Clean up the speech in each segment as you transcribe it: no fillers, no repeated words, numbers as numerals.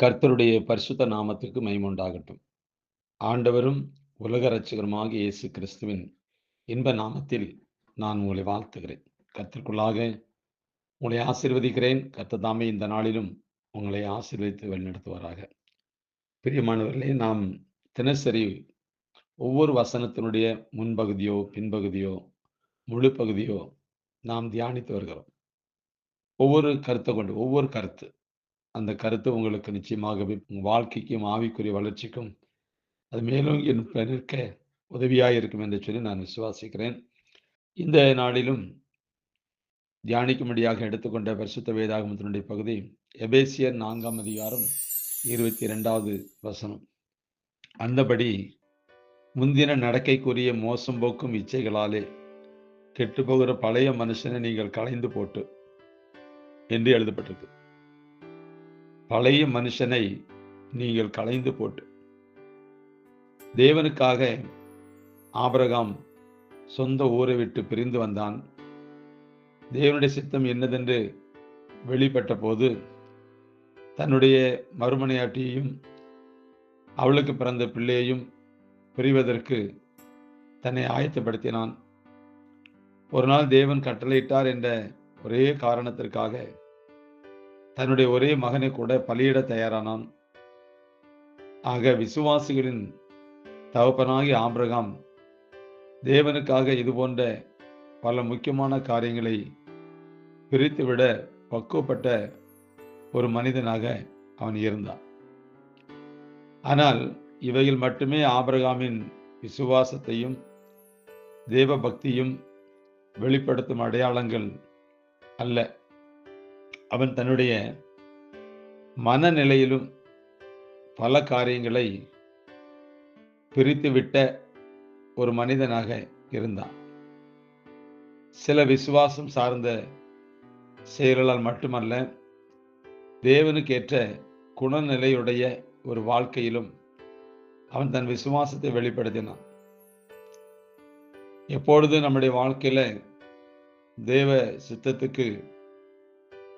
கர்த்தருடைய பரிசுத்த நாமத்துக்கு மகிமை உண்டாகட்டும். ஆண்டவரும் உலக இரட்சகருமாகிய இயேசு கிறிஸ்துவின் இன்ப நாமத்தில் நான் உங்களை வாழ்த்துகிறேன். கர்த்தருக்குள்ளாக உங்களை ஆசீர்வதிக்கிறேன். கர்த்தர் தாமே இந்த நாளிலும் உங்களை ஆசீர்வதித்து வழிநடத்துவாராக. பிரியமானவர்களே, நாம் தினசரி ஒவ்வொரு வசனத்தினுடைய முன்பகுதியோ, பின்பகுதியோ, முழு பகுதியோ நாம் தியானித்து வருகிறோம். ஒவ்வொரு கருத்து. அந்த கருத்து உங்களுக்கு நிச்சயமாகவே உங்கள் வாழ்க்கைக்கும், ஆவிக்குரிய வளர்ச்சிக்கும் அது மேலும் நிற்க உதவியாக இருக்கும் என்று சொல்லி நான் விசுவாசிக்கிறேன். இந்த நாளிலும் தியானிக்கும்படியாக எடுத்துக்கொண்ட பரிசுத்த வேதாகமத்தினுடைய பகுதி எபேசியர் 4ஆம் அதிகாரம் 22வது வசனம். அந்தபடி முந்தின நடக்கைக்குரிய மோசம் போக்கும் இச்சைகளாலே கெட்டுப்போகிற பழைய மனுஷனை நீங்கள் களைந்து போட்டு என்று எழுதப்பட்டிருக்கு. பழைய மனுஷனை நீங்கள் களைந்து போட்டு. தேவனுக்காக ஆபிரகாம் சொந்த ஊரை விட்டு பிரிந்து வந்தான். தேவனுடைய சித்தம் என்னதென்று வெளிப்பட்ட போது தன்னுடைய மறுமனையாட்டியையும் அவளுக்கு பிறந்த பிள்ளையையும் பிரிவதற்கு தன்னை ஆயத்தப்படுத்தினான். ஒரு நாள் தேவன் கட்டளையிட்டார் என்ற ஒரே காரணத்திற்காக தன்னுடைய ஒரே மகனை கூட பலியிட தயாரானான். ஆக விசுவாசிகளின் தகப்பனாகிய ஆபிரகாம் தேவனுக்காக இது போன்ற பல முக்கியமான காரியங்களை பிரித்துவிட பக்குவப்பட்ட ஒரு மனிதனாக அவன் இருந்தான். ஆனால் இவைகள் மட்டுமே ஆபிரகாமின் விசுவாசத்தையும் தேவ பக்தியும் வெளிப்படுத்தும் அடையாளங்கள் அல்ல. அவன் தன்னுடைய மனநிலையிலும் பல காரியங்களை பிரித்துவிட்ட ஒரு மனிதனாக இருந்தான். சில விசுவாசம் சார்ந்த செயல்களால் மட்டுமல்ல, தேவனுக்கேற்ற குணநிலையுடைய ஒரு வாழ்க்கையிலும் அவன் தன் விசுவாசத்தை வெளிப்படுத்தினான். எப்பொழுது நம்முடைய வாழ்க்கையில தேவ சித்தத்துக்கு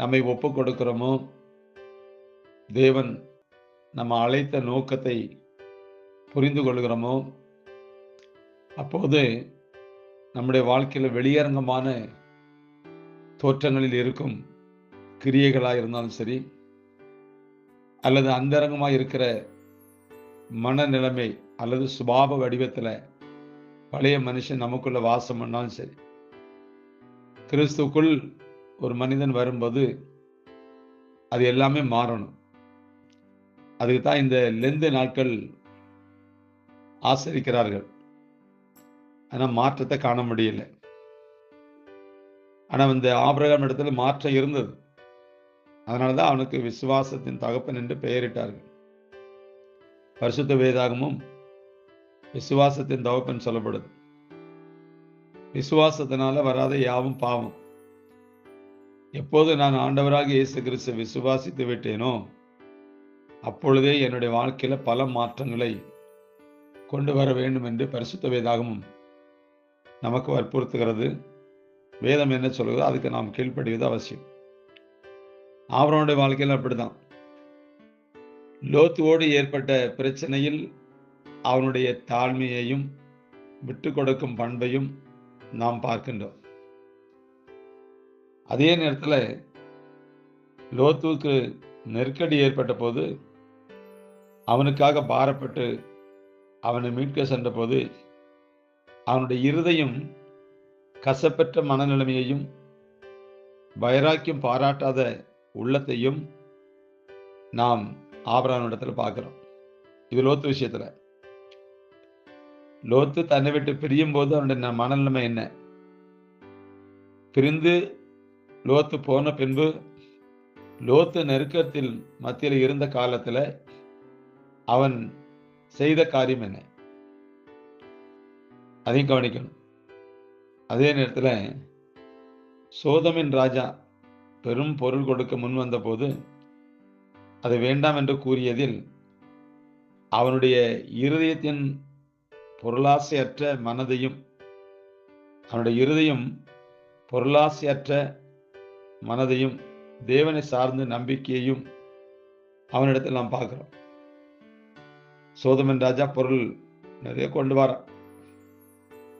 நம்மை ஒப்பு கொடுக்கிறோமோ, தேவன் நம்ம அழைத்த நோக்கத்தை புரிந்து கொள்கிறோமோ, அப்போது நம்முடைய வாழ்க்கையில் வெளியரங்கமான தோற்றங்களில் இருக்கும் கிரியைகளாக இருந்தாலும் சரி, அல்லது அந்தரங்கமாக இருக்கிற மனநிலைமை அல்லது சுபாவ வடிவத்தில் பழைய மனுஷன் நமக்குள்ள வாசம் பண்ணாலும் சரி, கிறிஸ்துக்குள் ஒரு மனிதன் வரும்போது அது எல்லாமே மாறணும். அதுக்கு தான் இந்த லெந்து நாட்கள் ஆசரிக்கிறார்கள். ஆனால் மாற்றத்தை காண முடியல. ஆனால் இந்த ஆபிரகாம் இடத்துல மாற்றம் இருந்தது. அதனால தான் அவனுக்கு விசுவாசத்தின் தகப்பன் என்று பெயரிட்டார்கள். பரிசுத்த வேதாகமும் விசுவாசத்தின் தகப்பன் சொல்லப்படுது. விசுவாசத்தினால வராத யாவும் பாவம். எப்போது நான் ஆண்டவராக இயேசு கிறிஸ்து விசுவாசித்து விட்டேனோ, அப்பொழுதே என்னுடைய வாழ்க்கையில பல மாற்றங்களை கொண்டு வர வேண்டும் என்று பரிசுத்த வேதாகமும் நமக்கு வற்புறுத்துகிறது. வேதம் என்ன சொல்கிறதோ அதுக்கு நாம் கீழ்ப்படிவது அவசியம். ஆபிரகாமுடைய வாழ்க்கையில் அப்படிதான். லோத்துவோடு ஏற்பட்ட பிரச்சனையில் அவனுடைய தாழ்மையையும் விட்டு கொடுக்கும் பண்பையும் நாம் பார்க்கின்றோம். அதே நேரத்தில் லோத்துவுக்கு நெருக்கடி ஏற்பட்ட போது அவனுக்காக பாரப்பட்டு அவனை மீட்க சென்ற போது அவனுடைய இருதயம் கசப்பற்ற மனநிலைமையையும் வைராக்கியம் பாராட்டாத உள்ளத்தையும் நாம் ஆபிரகாமிடத்தில் பார்க்கிறோம். இது லோத்து விஷயத்துல. லோத்து தன்னை விட்டு பிரியும் போது அவனுடைய மனநிலைமை என்ன? பிரிந்து லோத்து போன பின்பு லோத்து நெருக்கத்தில் மத்தியில் இருந்த காலத்தில் அவன் செய்த காரியம் என்ன? அதையும் கவனிக்கணும். அதே நேரத்தில் சோதமின் ராஜா பெரும் பொருள் கொடுக்க முன் வந்த போது அது வேண்டாம் என்று கூறியதில் அவனுடைய இருதயத்தின் பொருளாசையற்ற மனதையும் அவனுடைய இருதயம் பொருளாசையற்ற மனதையும் தேவனை சார்ந்த நம்பிக்கையையும் அவனிடத்தில் நாம் பார்க்கிறோம். சோதமன் ராஜா பொருள் நிறைய கொண்டு வரான்.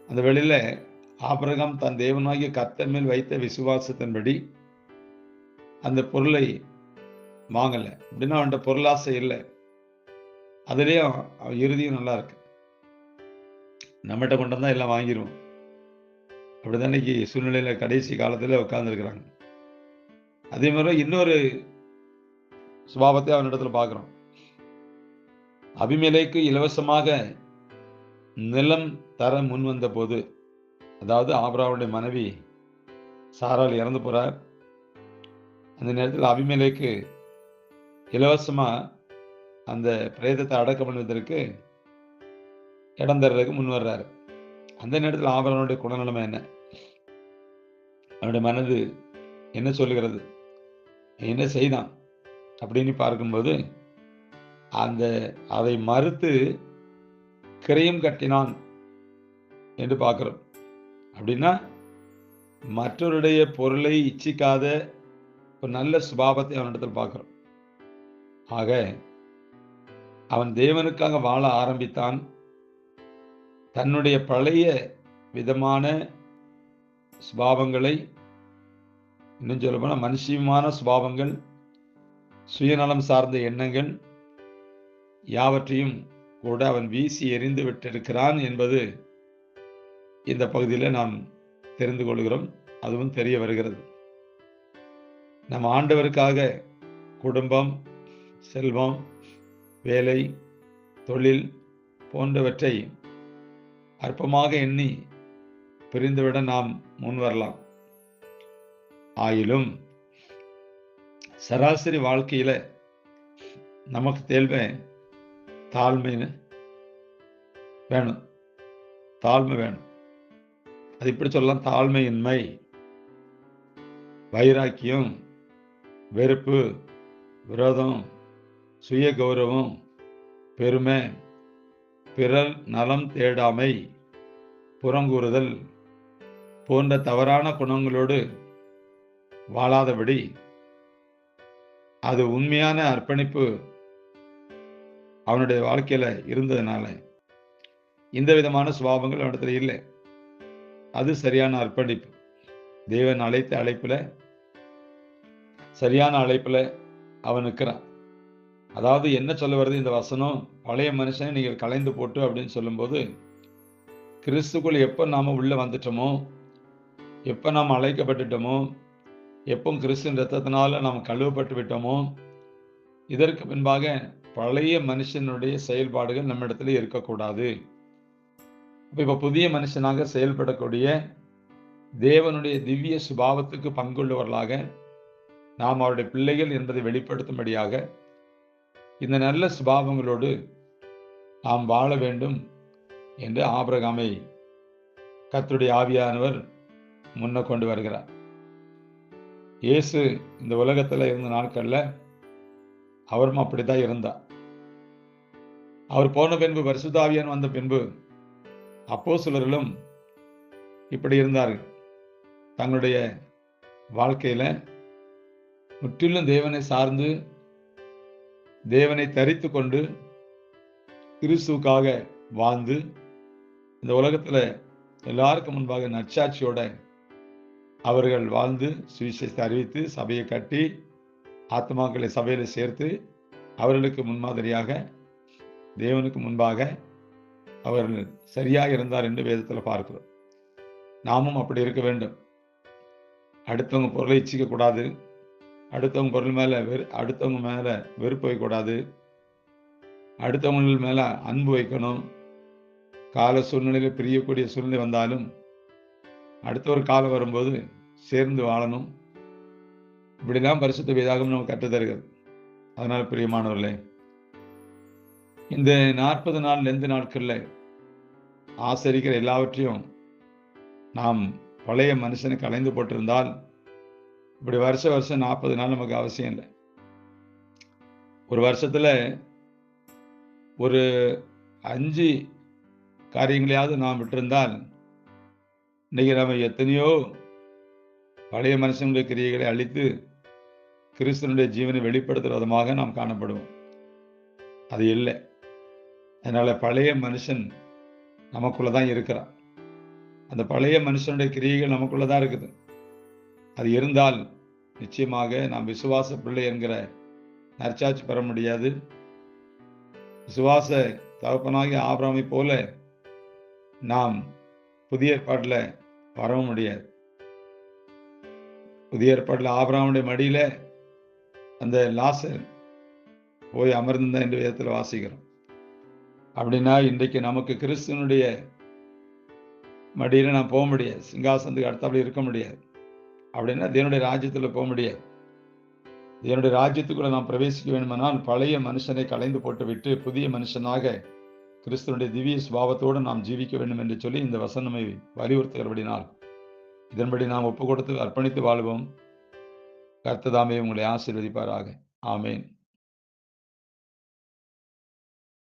அந்த வேளையில ஆபிரகாம் தன் தேவனாகிய கர்த்தர் மேல் வைத்த விசுவாசத்தின்படி அந்த பொருளை வாங்கல. அப்படின்னா அவன்கிட்ட பொருளாசை இல்லை. அதுலேயும் அவன் இறுதியும் நல்லா இருக்கு. நம்மகிட்ட கொண்டு வந்தா எல்லாம் வாங்கிடுவோம். அப்படிதான் இன்னைக்கு சூழ்நிலையில கடைசி காலத்துல உட்கார்ந்துருக்கிறாங்க. அதே மாதிரி இன்னொரு சுபாவத்தை அவனிடத்துல பார்க்கிறோம். அபிமெலேக்கு இலவசமாக நிலம் தர முன் வந்த போது, அதாவது ஆபிரகாமுடைய மனைவி சாராள் இறந்து போறார். அந்த நேரத்தில் அபிமெலேக்கு இலவசமா அந்த பிரேதத்தை அடக்கம் பண்ணுவதற்கு இடம் தர்றதுக்கு முன் வர்றாரு. அந்த நேரத்தில் ஆபிரகாமுடைய குணநிலைமை என்ன, அவனுடைய மனது என்ன சொல்லுகிறது, என்ன செய்தான் அப்படின்னு பார்க்கும்போது அதை மறுத்து கிரயம் கட்டினான் என்று பார்க்கிறோம். அப்படின்னா மற்றவருடைய பொருளை இச்சிக்காத ஒரு நல்ல சுபாவத்தை அவனிடத்தில் பார்க்கிறோம். ஆக அவன் தேவனுக்காக வாழ ஆரம்பித்தான். தன்னுடைய பழைய விதமான சுபாவங்களை, இன்னும் சொல்ல போனால் மனுஷியமான சுபாவங்கள், சுயநலம் சார்ந்த எண்ணங்கள் யாவற்றையும் கூட அவன் வீசி எறிந்து விட்டிருக்கிறான் என்பது இந்த பகுதியில் நாம் தெரிந்து கொள்கிறோம். அதுவும் தெரிய வருகிறது. நம் ஆண்டவருக்காக குடும்பம், செல்வம், வேலை, தொழில் போன்றவற்றை அற்பமாக எண்ணி பிரிந்துவிட நாம் முன் வரலாம். ஆயினும் சராசரி வாழ்க்கையில நமக்கு தேவை தாழ்மை வேணும். தாழ்மை வேணும். அது இப்படி சொல்லலாம், தாழ்மையின்மை, வைராக்கியம், வெறுப்பு, விரோதம், சுய கௌரவம், பெருமை, பிறர் நலம் தேடாமை, புறங்கூறுதல் போன்ற தவறான குணங்களோடு வாழாதபடி, அது உண்மையான அர்ப்பணிப்பு அவனுடைய வாழ்க்கையில இருந்ததுனால இந்த விதமான சுபாவங்கள் அவனிடத்துல இல்லை. அது சரியான அர்ப்பணிப்பு. தேவன் அழைத்த அழைப்புல, சரியான அழைப்புல அவன் நிற்கிறான். அதாவது என்ன சொல்ல வருது இந்த வசனம், பழைய மனுஷனை நீங்கள் களைந்து போட்டு அப்படின்னு சொல்லும்போது, கிறிஸ்துக்குள் எப்போ நாம உள்ள வந்துட்டோமோ, எப்போ நாம் அழைக்கப்பட்டுட்டோமோ, எப்போ கிறிஸ்துவின் ரத்தத்தினால நாம் கழுவப்பட்டு விட்டோமோ, இதற்கு பின்பாக பழைய மனுஷனுடைய செயல்பாடுகள் நம்ம இடத்துல இருக்கக்கூடாது. இப்போ புதிய மனுஷனாக செயல்படக்கூடிய தேவனுடைய திவ்ய சுபாவத்துக்கு பங்குள்ளவர்களாக நாம் அவருடைய பிள்ளைகள் என்பதை வெளிப்படுத்தும்படியாக இந்த நல்ல சுபாவங்களோடு நாம் வாழ வேண்டும் என்று ஆபிரகாமை கர்த்தருடைய ஆவியானவர் முன்ன கொண்டு வருகிறார். இயேசு இந்த உலகத்தில் இருந்த நாட்கள்ல அவரும் அப்படித்தான் இருந்தார். அவர் போன பின்பு, பரிசுத்த ஆவியானவர் வந்த பின்பு அப்போஸ்தலர்களும் இப்படி இருந்தார்கள். தங்களுடைய வாழ்க்கையில முற்றிலும் தேவனை சார்ந்து, தேவனை தரித்து கொண்டு, கிறிஸ்துவுக்காக வாழ்ந்து, இந்த உலகத்துல எல்லாருக்கும் முன்பாக நற்சாட்சியோட அவர்கள் வாழ்ந்து சுவிசேஷத்தை அறிவித்து சபையை கட்டி ஆத்மாக்களை சபையில சேர்த்து அவர்களுக்கு முன்மாதிரியாக தேவனுக்கு முன்பாக அவர்கள் சரியாக இருந்தார் என்று வேதத்தில் பார்க்கிறோம். நாமும் அப்படி இருக்க வேண்டும். அடுத்தவங்க பொருளை இச்சிக்க கூடாது. அடுத்தவங்க பொருள் மேல அடுத்தவங்க மேல வெறுப்பு வைக்கக்கூடாது. அடுத்தவங்க மேல அன்பு வைக்கணும். கால சூழ்நிலையில் பிரியக்கூடிய சூழ்நிலை வந்தாலும் அடுத்த ஒரு காலம் வரும்போது சேர்ந்து வாழணும். இப்படிலாம் பரிசுத்த வேதாகமம் நமக்கு கற்றுத்தருகிறது. அதனால் பிரியமானவர்களே, இந்த 40 நாள் லெந்து நாட்கள்ல ஆசரிக்கிற எல்லாவற்றையும் நாம் பழைய மனுஷனை கலைந்து போட்டிருந்தால், இப்படி வருஷம் 40 நாள் நமக்கு அவசியம் இல்லை. ஒரு வருஷத்துல ஒரு 5 காரியங்களையாவது நாம் விட்டிருந்தால், இன்னைக்கு நம்ம எத்தனையோ பழைய மனுஷனுடைய கிரியைகளை அழித்து கிறிஸ்துவனுடைய ஜீவனை வெளிப்படுத்துகிற விதமாக நாம் காணப்படுவோம். அது இல்லை. அதனால பழைய மனுஷன் நமக்குள்ள தான் இருக்கிறான். அந்த பழைய மனுஷனுடைய கிரியைகள் நமக்குள்ள தான் இருக்குது. அது இருந்தால் நிச்சயமாக நாம் விசுவாச பிள்ளை என்கிற நற்சாட்சி பெற முடியாது. விசுவாச தகப்பனாகிய ஆபிரகாமை போல நாம் புதிய ஏற்பாட்டில் வரவும் முடியாது. புதிய ஏற்பாட்டில் ஆபிரகாமுடைய மடியில அந்த லாசர் போய் அமர்ந்திருந்தான் என்று வேதத்தில் வாசிக்கிறோம். அப்படின்னா இன்றைக்கு நமக்கு கிறிஸ்துவனுடைய மடியில நாம் போக முடியாது. சிங்காசனத்துக்கு அடுத்தாப்புல இருக்க முடியாது. அப்படின்னா தேவனுடைய ராஜ்யத்தில் போக முடியாது. தேவனுடைய ராஜ்யத்துக்குள்ள நாம் பிரவேசிக்க வேண்டுமானால் பழைய மனுஷனை களைந்து போட்டுவிட்டு புதிய மனுஷனாக கிறிஸ்துவனுடைய திவ்ய சுபாவத்தோடு நாம் ஜீவிக்க வேண்டும் என்று சொல்லி இந்த வசனமை வலியுறுத்துகிறபடினால் இதன்படி நாம் ஒப்பு கொடுத்து அர்ப்பணித்து வாழ்வோம். கர்த்தர் தாமே உங்களை ஆசீர்வதிப்பாராக. ஆமேன்.